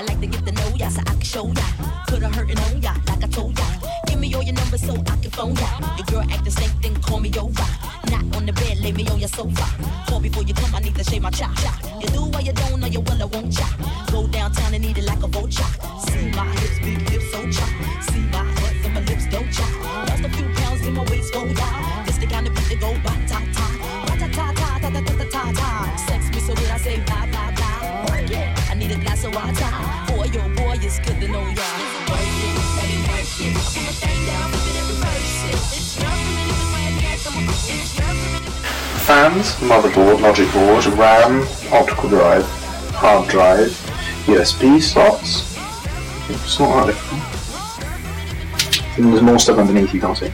like to get to know ya so I can show ya. Put a hurtin' on ya like I told ya. Give me all your numbers so I can phone ya. Your girl act the same thing, call me over. Not on the bed, lay me on your sofa. Call before you come, I need to shave my chop. You do or you don't, or you will or won't ya. Go downtown and eat it like a vulture. See my hips, big hips, so chop. See my butt and my lips don't chop. Lost a few pounds in my waist, go down. This the kind of beat that go ba-ta-ta. Ba-ta-ta-ta-ta-ta-ta-ta. Sex me so good I say bye-bye-bye. Work it, I need a glass of water. Boy, oh boy, it's good to know ya. Is it worth it? Let me work it. I put my thing down, flip it and reverse it. It's love for me, even when I can't come up. It's love for me. Fans, motherboard, logic board, RAM, optical drive, hard drive, USB slots. It's not that difficult. And there's more stuff underneath you can't see.